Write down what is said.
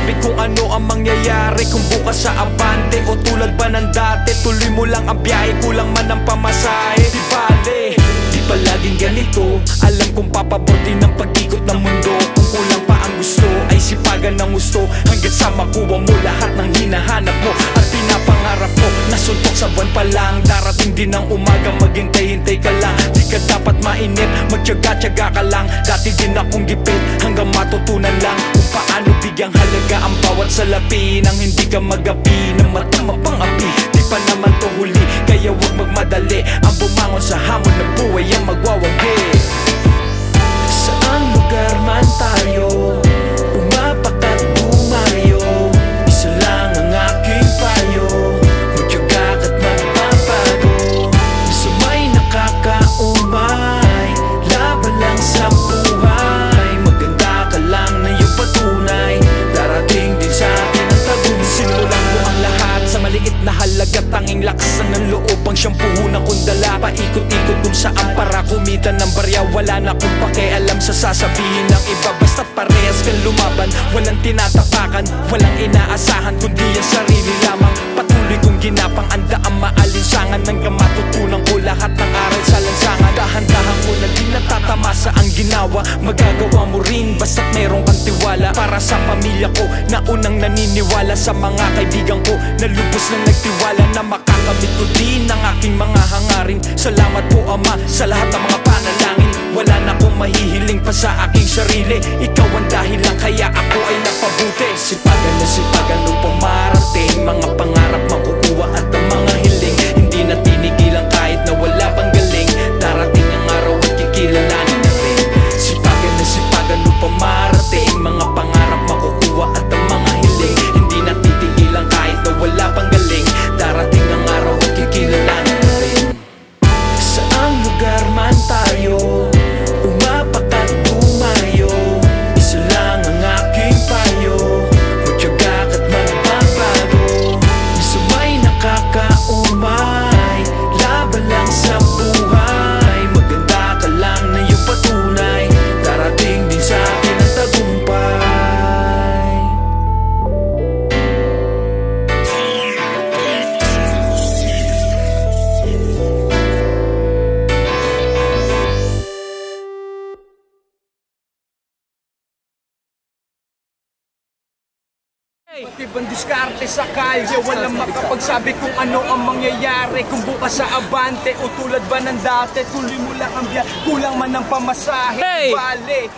magpasabi kung ano ang mangyayari kung bukas sa abante o tulad ba ng dati. Tuloy mo lang ang biyahe, kulang man ang pamasahe. Di bale, di pa laging ganito. Alam kong papabor din ang pag-ikot ng mundo. Kung kulang pa ang gusto, ay sipagan ng gusto hanggang sa makuha mo lahat ng hinahanap mo at pinapangarap mo. Nasuntok sa buwan pa lang, darating din ang umaga, maghintay-hintay ka lang. Di ka dapat mainip, magtyaga-tyaga ka lang. Dati din akong gipit hanggang matutunan lang kung paano bigyang halaga ang bawat salapi. Nang hindi ka magapi ng matama pang api. Di pa naman to huli, kaya huwag magmadali. Ang bumangon sa hamon ng buhay ang magwawagi. Saang lugar man tayo, umapak at bumayo, isa lang ang aking payo, magtyaga at magbabago. Sa may nakakaumay, laban lang sa buhay. Maganda ka lang na yung patunay, darating din sa atin ang tagumpay. Sinulang ko ang lahat sa maliit na halaga, tanging lakas ng loob ang siyang puhunan kong dala. Paikot-ikot kung saan para kumita ng barya. Wala na kong pakialam sa sasabihin ng iba, basta't parehas kang lumaban. Walang tinatapakan, walang inaasahan, kundi ang sarili lamang. Patuloy kong ginapang ang daang maalinsangan hanggang matutunan ko lahat ng aral sa lansangan. Dahan-dahan ko na di natatamasa ang ginawa. Magagawa mo rin basta't meron kang tiwala. Para sa pamilya ko na unang naniniwala, sa mga kaibigan ko na lubos na nagtiwala na makakamit ko din ang aking mga hangarin. Salamat po Ama sa lahat ng mga panalangin. Wala na akong mahihiling pa sa aking sarili. Ikaw ang dahilan kaya ako ay napabuti. Sipagan na sipagan upang marating mga pangarap makukuha at ang mga hiling. Hindi na tinigilan kahit na wala pang galing. Darating ang araw at kikilalanin na rin. Sipagan na sipagan upang marating mga pangarap makukuha at ang mga hiling. Hindi na titigilan kahit na wala pang galing. Darating ang araw at kikilalanin na rin. Saang lugar man tayo, umapak at tumayo, isa lang ang aking payo, magtyaga at magbabago. Sa may nakakaumay, laban lang sa buhay. Maganda ka lang na yung patunay, darating din sa atin ang tagumpay. Ibang diskarte sa kalye, walang makapagsabi kung ano ang mangyayari kung bukas sa abante o tulad ba ng dati. Tuloy mo lang ang biyahe, kulang man ang pamasahe. Bale,